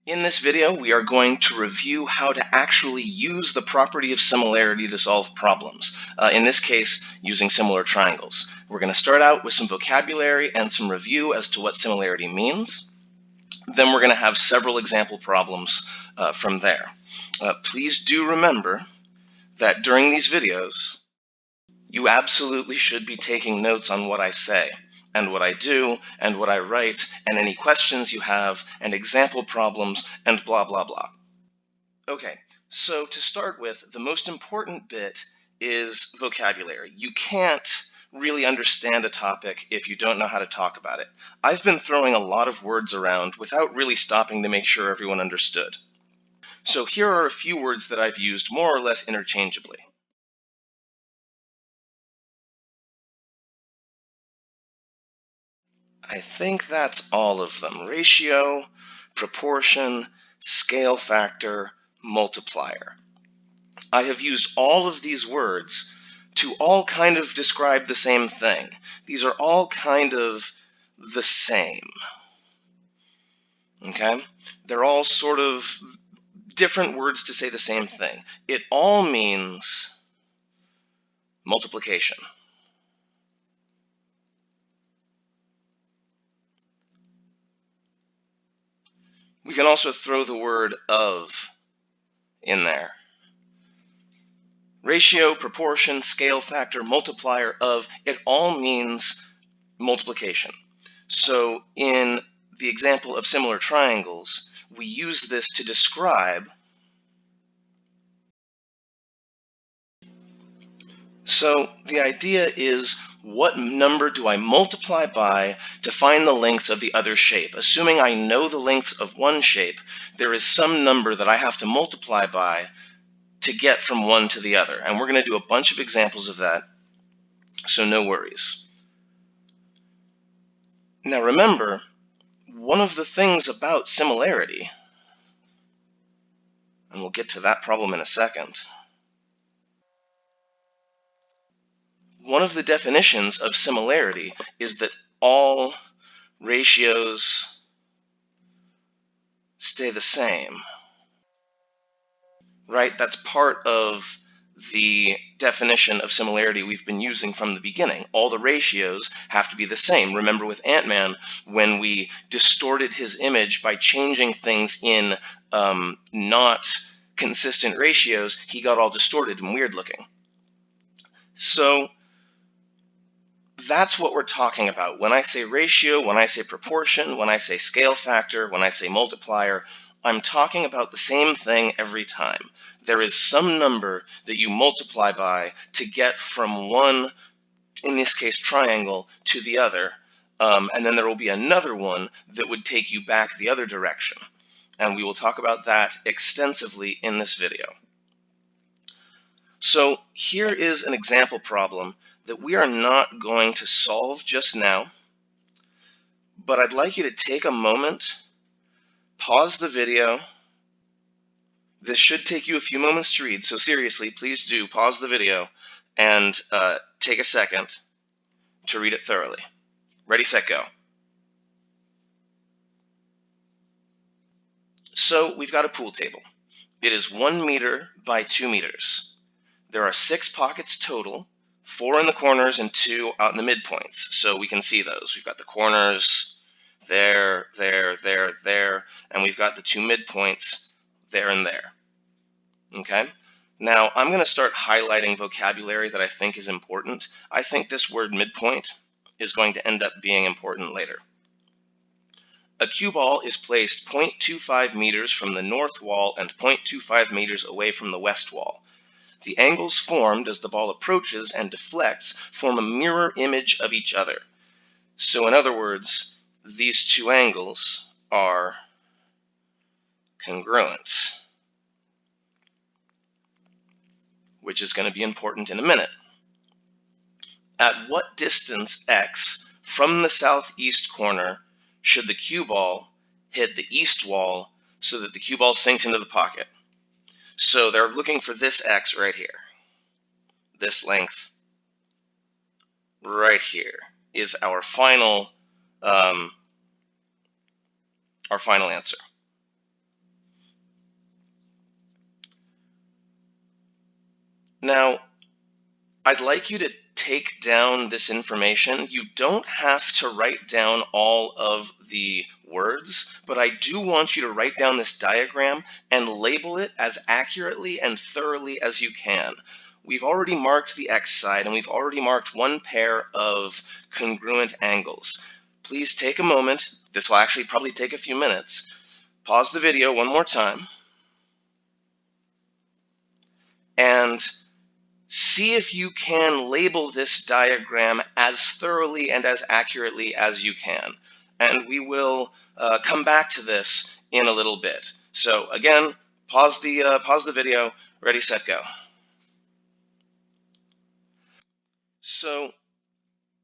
In this video, we are going to review how to actually use the property of similarity to solve problems. In this case, using similar triangles. We're going to start out with some vocabulary and some review as to what similarity means. Then we're going to have several example problems from there. Please do remember that during these videos, you absolutely should be taking notes on what I say, and what I do, and what I write, and any questions you have, and example problems, and blah, blah, blah. Okay, so to start with, the most important bit is vocabulary. You can't really understand a topic if you don't know how to talk about it. I've been throwing a lot of words around without really stopping to make sure everyone understood. So here are a few words that I've used more or less interchangeably. I think that's all of them. Ratio, proportion, scale factor, multiplier. I have used all of these words to all kind of describe the same thing. These are all kind of the same. Okay? They're all sort of different words to say the same thing. It all means multiplication. We can also throw the word of in there. Ratio, proportion, scale factor, multiplier of, it all means multiplication. So in the example of similar triangles, we use this to describe. So the idea is, what number do I multiply by to find the lengths of the other shape? Assuming I know the lengths of one shape, there is some number that I have to multiply by to get from one to the other. And we're going to do a bunch of examples of that, so no worries. Now remember, one of the things about similarity, and we'll get to that problem in a second, one of the definitions of similarity is that all ratios stay the same, right? That's part of the definition of similarity we've been using from the beginning. All the ratios have to be the same. Remember with Ant-Man, when we distorted his image by changing things in not consistent ratios, he got all distorted and weird looking. So that's what we're talking about. When I say ratio, when I say proportion, when I say scale factor, when I say multiplier, I'm talking about the same thing every time. There is some number that you multiply by to get from one, in this case triangle, to the other, and then there will be another one that would take you back the other direction. And we will talk about that extensively in this video. So here is an example problem that we are not going to solve just now, but I'd like you to take a moment, pause the video. This should take you a few moments to read, so seriously, please do pause the video and take a second to read it thoroughly. Ready, set, go. So we've got a pool table. It is 1 meter by 2 meters. There are 6 pockets total, 4 in the corners and 2 out in the midpoints. So we can see those. We've got the corners there, there, there, there, and we've got the 2 midpoints there and there. Okay? Now I'm going to start highlighting vocabulary that I think is important. I think this word midpoint is going to end up being important later. A cue ball is placed 0.25 meters from the north wall and 0.25 meters away from the west wall. The angles formed as the ball approaches and deflects form a mirror image of each other. So in other words, these two angles are congruent, which is going to be important in a minute. At what distance x from the southeast corner should the cue ball hit the east wall so that the cue ball sinks into the pocket? So they're looking for this x right here. This length right here is our final answer. Now, I'd like you to take down this information. You don't have to write down all of the words, but I do want you to write down this diagram and label it as accurately and thoroughly as you can. We've already marked the x side, and we've already marked one pair of congruent angles. Please take a moment. This will actually probably take a few minutes. Pause the video one more time and see if you can label this diagram as thoroughly and as accurately as you can. And we will come back to this in a little bit. So again, pause the video, ready, set, go. So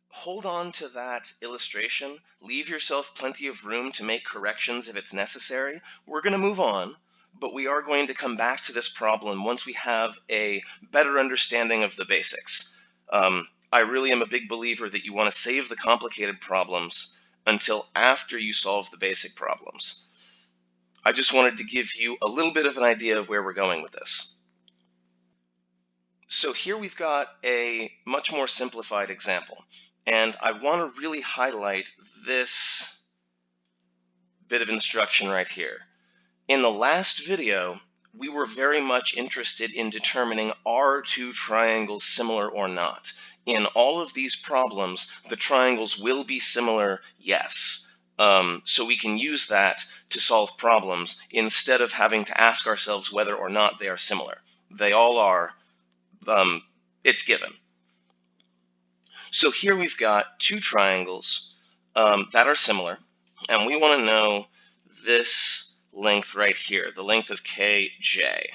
hold on to that illustration. Leave yourself plenty of room to make corrections if it's necessary. We're going to move on, but we are going to come back to this problem once we have a better understanding of the basics. I really am a big believer that you want to save the complicated problems until after you solve the basic problems. I just wanted to give you a little bit of an idea of where we're going with this. So here we've got a much more simplified example, and I want to really highlight this bit of instruction right here. In the last video, we were very much interested in determining are two triangles similar or not. In all of these problems, the triangles will be similar, yes. So we can use that to solve problems instead of having to ask ourselves whether or not they are similar. They all are. It's given. So here we've got two triangles that are similar, and we want to know this length right here, the length of KJ.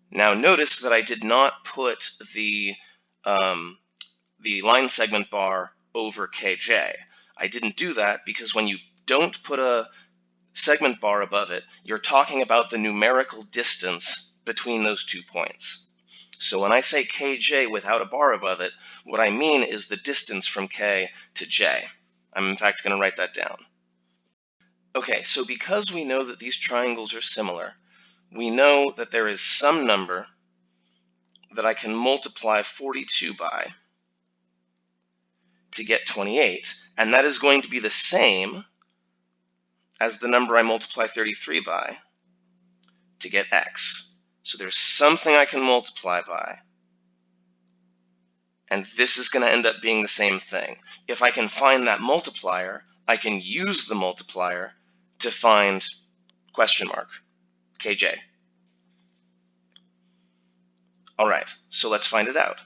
Now notice that I did not put the line segment bar over KJ. I didn't do that because when you don't put a segment bar above it, you're talking about the numerical distance between those 2 points. So when I say KJ without a bar above it, what I mean is the distance from K to J. I'm in fact going to write that down. Okay, so because we know that these triangles are similar, we know that there is some number that I can multiply 42 by to get 28, and that is going to be the same as the number I multiply 33 by to get x. So there's something I can multiply by, and this is going to end up being the same thing. If I can find that multiplier, I can use the multiplier to find question mark, kj. All right, so let's find it out.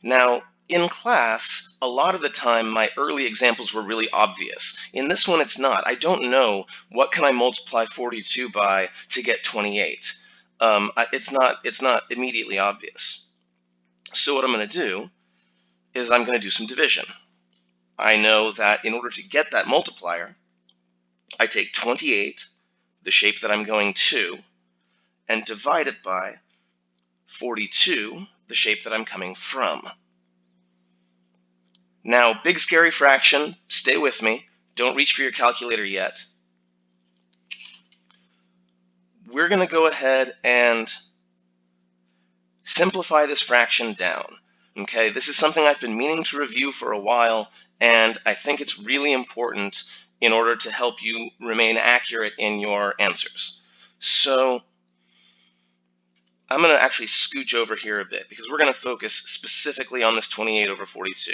Now, in class, a lot of the time, my early examples were really obvious. In this one, it's not. I don't know what can I multiply 42 by to get 28. It's not immediately obvious. So what I'm going to do is I'm going to do some division. I know that in order to get that multiplier, I take 28, the shape that I'm going to, and divide it by 42, the shape that I'm coming from. Now, big scary fraction, stay with me. Don't reach for your calculator yet. We're going to go ahead and simplify this fraction down. Okay, this is something I've been meaning to review for a while, and I think it's really important in order to help you remain accurate in your answers. So I'm going to actually scooch over here a bit because we're going to focus specifically on this 28 over 42.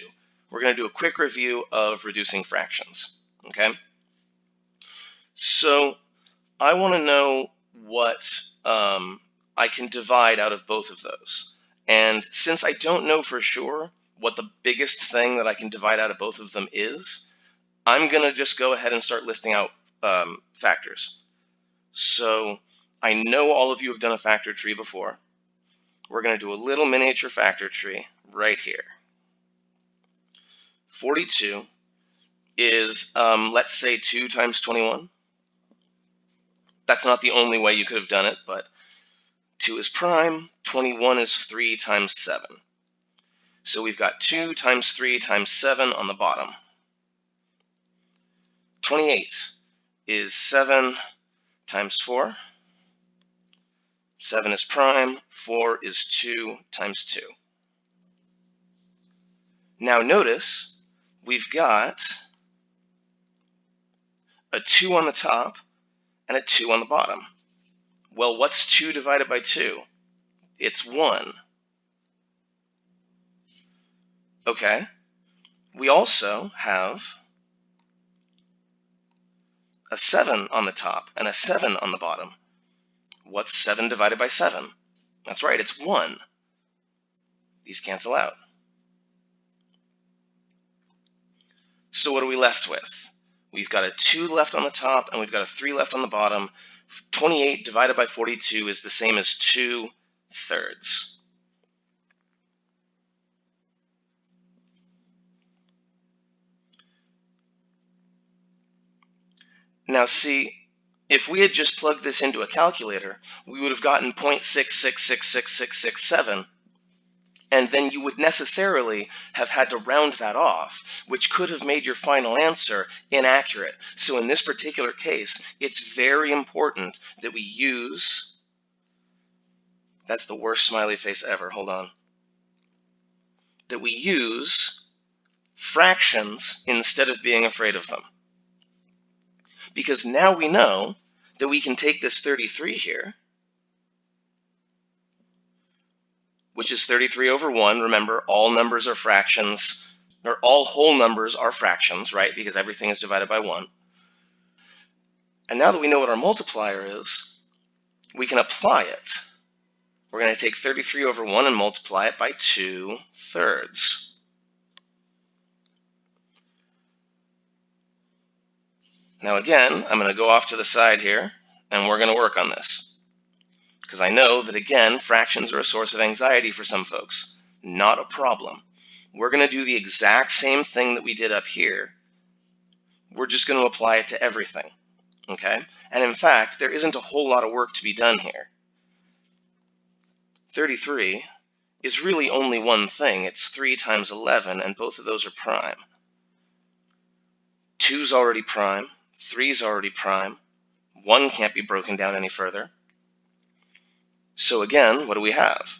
We're going to do a quick review of reducing fractions. Okay? So I want to know what I can divide out of both of those. And since I don't know for sure what the biggest thing that I can divide out of both of them is, I'm going to just go ahead and start listing out factors. So I know all of you have done a factor tree before. We're going to do a little miniature factor tree right here. 42 is, let's say, 2 times 21. That's not the only way you could have done it, but 2 is prime, 21 is 3 times 7. So we've got 2 times 3 times 7 on the bottom. 28 is 7 times 4. 7 is prime, 4 is 2 times 2. Now notice we've got a 2 on the top and a 2 on the bottom. Well, what's 2 divided by 2? It's 1. Okay. We also have a 7 on the top and a 7 on the bottom. What's 7 divided by 7? That's right, it's 1. These cancel out. So what are we left with? We've got a 2 left on the top and we've got a 3 left on the bottom. 28 divided by 42 is the same as 2/3. Now see, if we had just plugged this into a calculator, we would have gotten 0.6666667, and then you would necessarily have had to round that off, which could have made your final answer inaccurate. So in this particular case, it's very important that we use, that's the worst smiley face ever, hold on, that we use fractions instead of being afraid of them. Because now we know that we can take this 33 here, which is 33 over 1. Remember, all numbers are fractions, or all whole numbers are fractions, right? Because everything is divided by 1. And now that we know what our multiplier is, we can apply it. We're going to take 33 over 1 and multiply it by 2/3. Now again, I'm going to go off to the side here, and we're going to work on this. Because I know that, again, fractions are a source of anxiety for some folks. Not a problem. We're going to do the exact same thing that we did up here. We're just going to apply it to everything. Okay? And in fact, there isn't a whole lot of work to be done here. 33 is really only one thing. It's 3 times 11, and both of those are prime. 2's already prime. 3's already prime. 1 can't be broken down any further. So again, what do we have?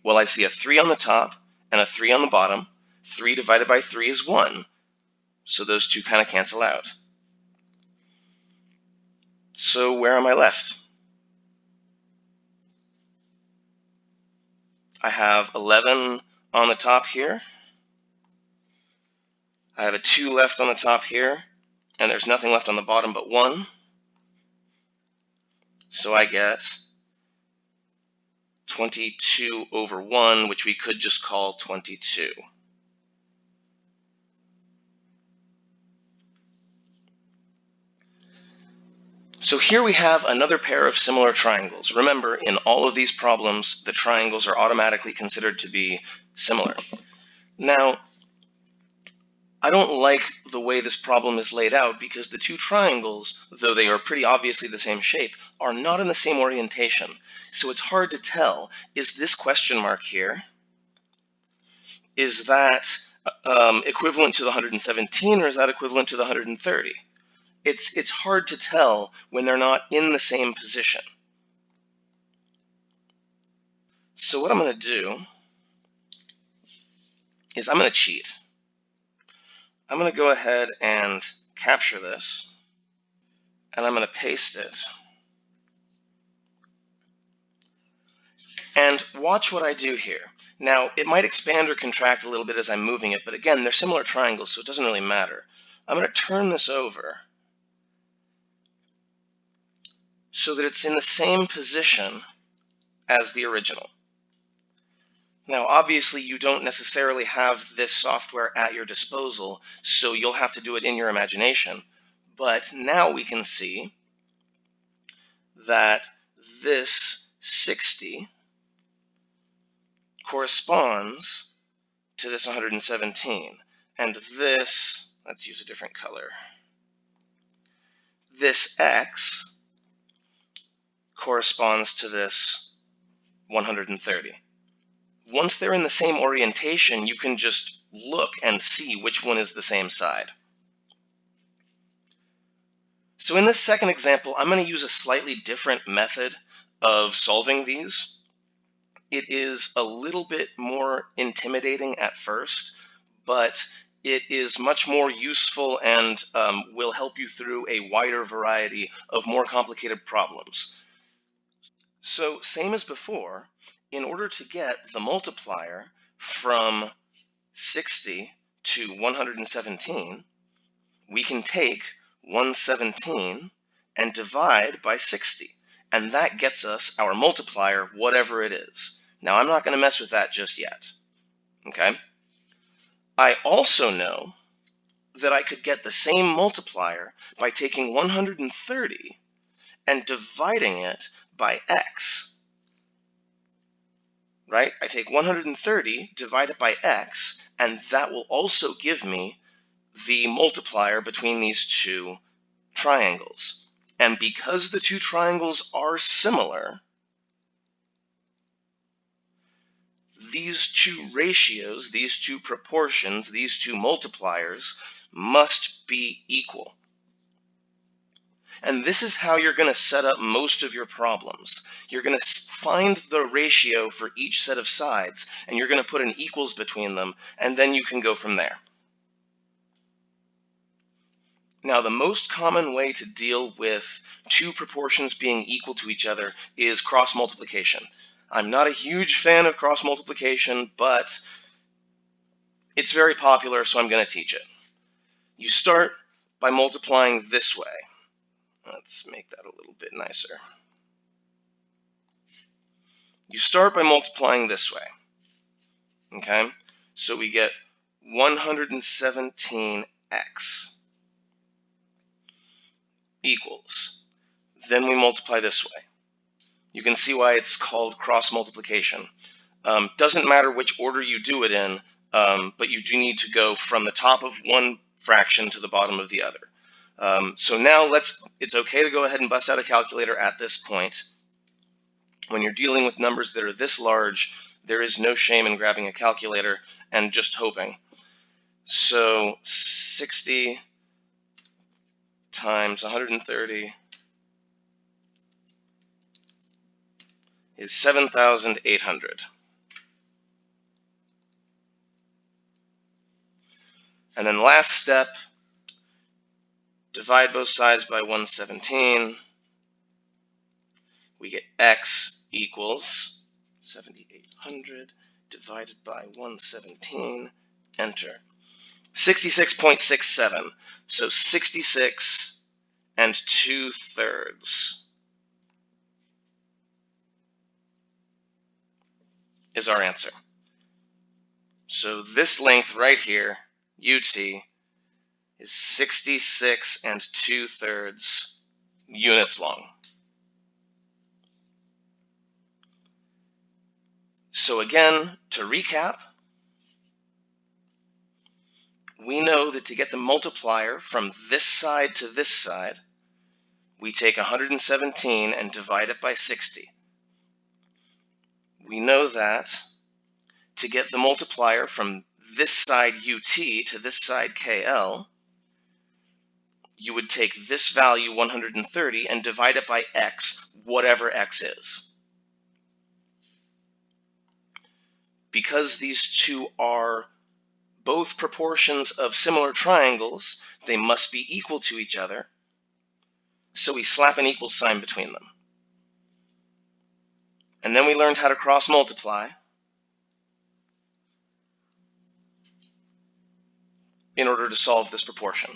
Well, I see a 3 on the top and a 3 on the bottom. 3 divided by 3 is 1. So those two kind of cancel out. So where am I left? I have 11 on the top here. I have a 2 left on the top here. And there's nothing left on the bottom but 1. So I get 22 over 1, which we could just call 22. So here we have another pair of similar triangles. Remember, in all of these problems, the triangles are automatically considered to be similar. Now, I don't like the way this problem is laid out because the two triangles, though they are pretty obviously the same shape, are not in the same orientation. So it's hard to tell, is this question mark here, is that equivalent to the 117 or is that equivalent to the 130? It's hard to tell when they're not in the same position. So what I'm going to do is I'm going to cheat. I'm going to go ahead and capture this, and I'm going to paste it. And watch what I do here. Now, it might expand or contract a little bit as I'm moving it, but again, they're similar triangles, so it doesn't really matter. I'm going to turn this over so that it's in the same position as the original. Now, obviously, you don't necessarily have this software at your disposal, so you'll have to do it in your imagination. But now we can see that this 60 corresponds to this 117. And this, let's use a different color, this X corresponds to this 130. Once they're in the same orientation, you can just look and see which one is the same side. So in this second example, I'm going to use a slightly different method of solving these. It is a little bit more intimidating at first, but it is much more useful and will help you through a wider variety of more complicated problems. So same as before, in order to get the multiplier from 60 to 117, we can take 117 and divide by 60. And that gets us our multiplier, whatever it is. Now, I'm not going to mess with that just yet. Okay? I also know that I could get the same multiplier by taking 130 and dividing it by x. Right? I take 130, divide it by x, and that will also give me the multiplier between these two triangles. And because the two triangles are similar, these two ratios, these two proportions, these two multipliers must be equal. And this is how you're going to set up most of your problems. You're going to find the ratio for each set of sides, and you're going to put an equals between them, and then you can go from there. Now, the most common way to deal with two proportions being equal to each other is cross multiplication. I'm not a huge fan of cross multiplication, but it's very popular, so I'm going to teach it. You start by multiplying this way. Let's make that a little bit nicer. You start by multiplying this way. Okay? So we get 117x equals. Then we multiply this way. You can see why it's called cross multiplication. Doesn't matter which order you do it in, but you do need to go from the top of one fraction to the bottom of the other. So now it's okay to go ahead and bust out a calculator at this point. When you're dealing with numbers that are this large, there is no shame in grabbing a calculator and just hoping. So 60 times 130 is 7,800. And then last step, divide both sides by 117. We get x equals 7,800 divided by 117. Enter. 66.67. So 66 and 2/3 is our answer. So this length right here, UT, is 66 and 2/3 units long. So again, to recap, we know that to get the multiplier from this side to this side, we take 117 and divide it by 60. We know that to get the multiplier from this side UT to this side KL, you would take this value 130 and divide it by x, whatever x is. Because these two are both proportions of similar triangles, they must be equal to each other. So we slap an equal sign between them. And then we learned how to cross multiply in order to solve this proportion.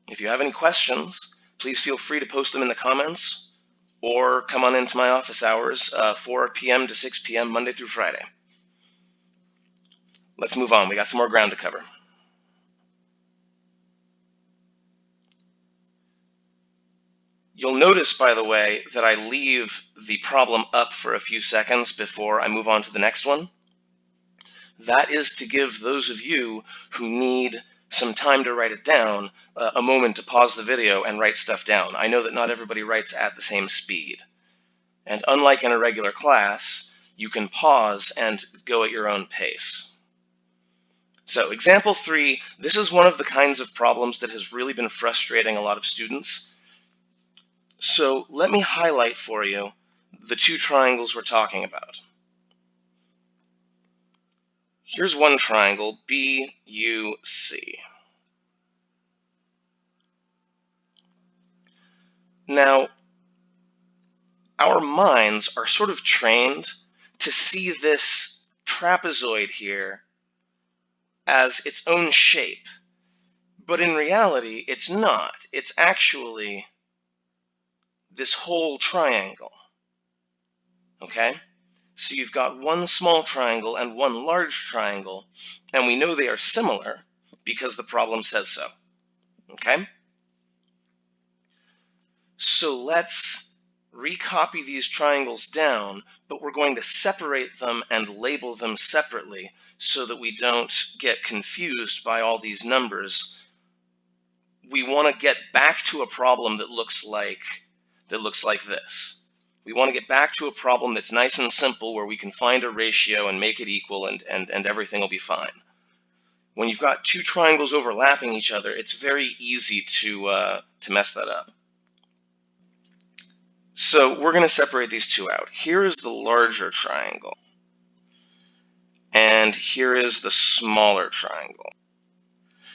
If you have any questions, please feel free to post them in the comments or come on into my office hours, 4 p.m. to 6 p.m. Monday through Friday. Let's move on. We got some more ground to cover. You'll notice, by the way, that I leave the problem up for a few seconds before I move on to the next one. That is to give those of you who need some time to write it down a moment to pause the video and write stuff down. I know that not everybody writes at the same speed. And unlike in a regular class, you can pause and go at your own pace. So example 3, this is one of the kinds of problems that has really been frustrating a lot of students. So let me highlight for you the two triangles we're talking about. Here's one triangle, BUC. Now, our minds are sort of trained to see this trapezoid here as its own shape. But in reality, it's not. It's actually this whole triangle. Okay? So you've got one small triangle and one large triangle, and we know they are similar because the problem says so. Okay? So let's recopy these triangles down, but we're going to separate them and label them separately so that we don't get confused by all these numbers. We want to get back to a problem that looks like this. We want to get back to a problem that's nice and simple where we can find a ratio and make it equal and everything will be fine. When you've got two triangles overlapping each other, it's very easy to mess that up. So we're going to separate these two out. Here is the larger triangle, and here is the smaller triangle.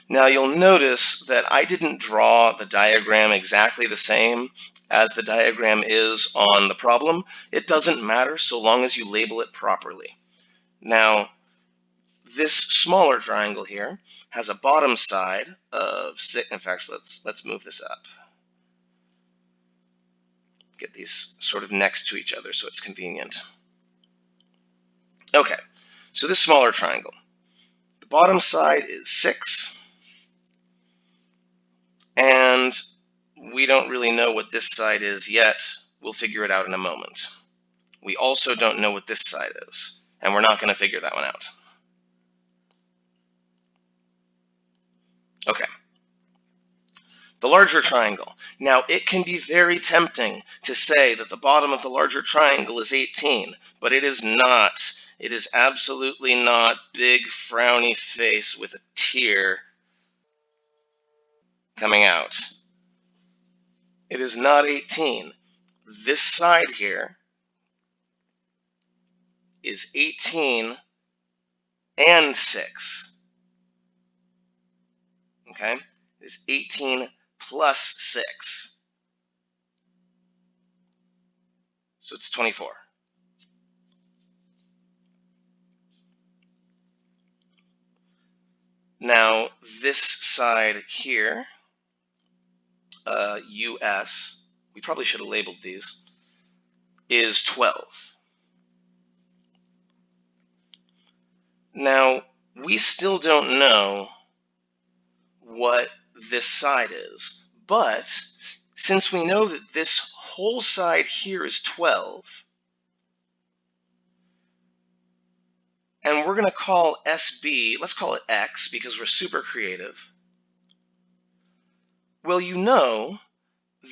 Now you'll notice that I didn't draw the diagram exactly the same as the diagram is on the problem. It doesn't matter so long as you label it properly. Now, this smaller triangle here has a bottom side of 6. In fact, let's move this up. Get these sort of next to each other so it's convenient. Okay, so this smaller triangle. The bottom side is 6, and we don't really know what this side is yet. We'll figure it out in a moment. We also don't know what this side is, and we're not going to figure that one out. Okay. The larger triangle. Now, it can be very tempting to say that the bottom of the larger triangle is 18, but it is not. It is absolutely not. Big frowny face with a tear coming out. It is not 18. This side here is 18 and 6. Okay? It is 18 plus 6. So it's 24. Now, this side here, US, we probably should have labeled these, is 12. Now, we still don't know what this side is, but since we know that this whole side here is 12, and we're going to call SB, let's call it X because we're super creative. Well, you know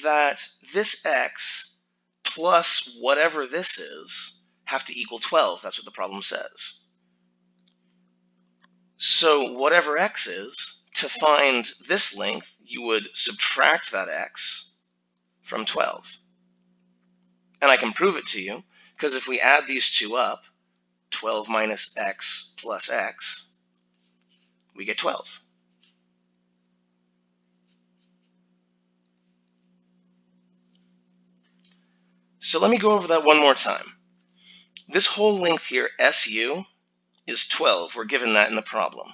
that this X plus whatever this is have to equal 12. That's what the problem says. So whatever X is, to find this length, you would subtract that X from 12. And I can prove it to you, because if we add these two up, 12 minus X plus X, we get 12. So let me go over that one more time. This whole length here, SU, is 12. We're given that in the problem.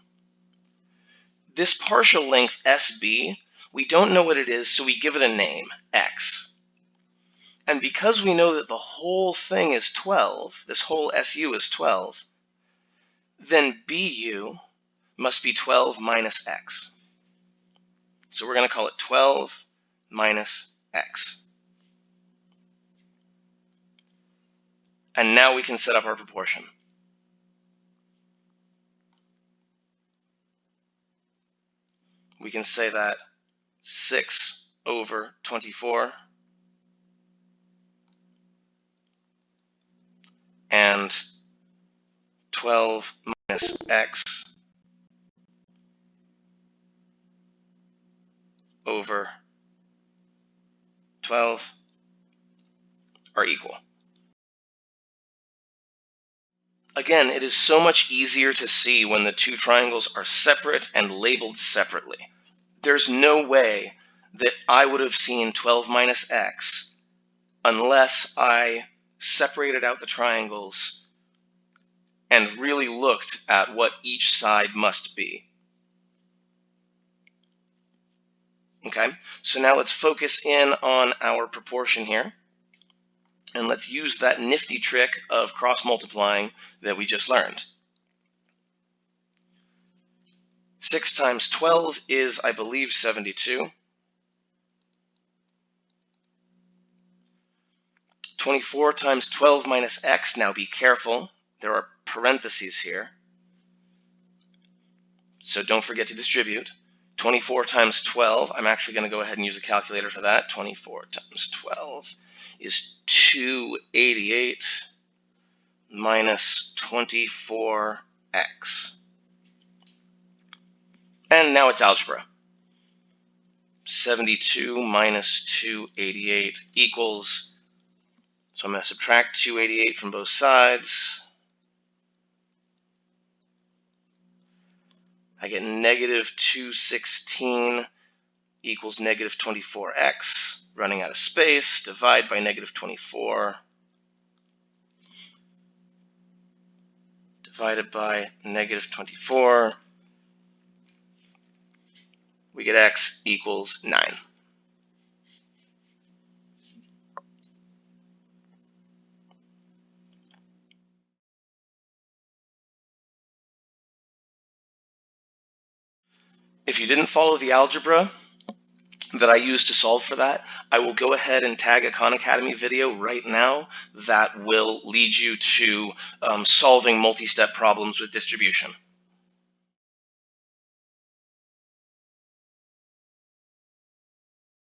This partial length, SB, we don't know what it is, so we give it a name, X. And because we know that the whole thing is 12, this whole SU is 12, then BU must be 12 minus X. So we're going to call it 12 minus X. And now we can set up our proportion. We can say that 6 over 24 and 12 minus X over 12 are equal. Again, it is so much easier to see when the two triangles are separate and labeled separately. There's no way that I would have seen 12 minus x unless I separated out the triangles and really looked at what each side must be. Okay, so now let's focus in on our proportion here, and let's use that nifty trick of cross-multiplying that we just learned. 6 times 12 is, I believe, 72. 24 times 12 minus x, now be careful, there are parentheses here, so don't forget to distribute. 24 times 12, I'm actually going to go ahead and use a calculator for that. 24 times 12 is 288 minus 24x. And now it's algebra. 72 minus 288 equals, so I'm going to subtract 288 from both sides. I get negative 216 equals negative 24x, running out of space, divide by negative 24, divided by negative 24, we get x equals 9. If you didn't follow the algebra that I used to solve for that, I will go ahead and tag a Khan Academy video right now that will lead you to solving multi-step problems with distribution.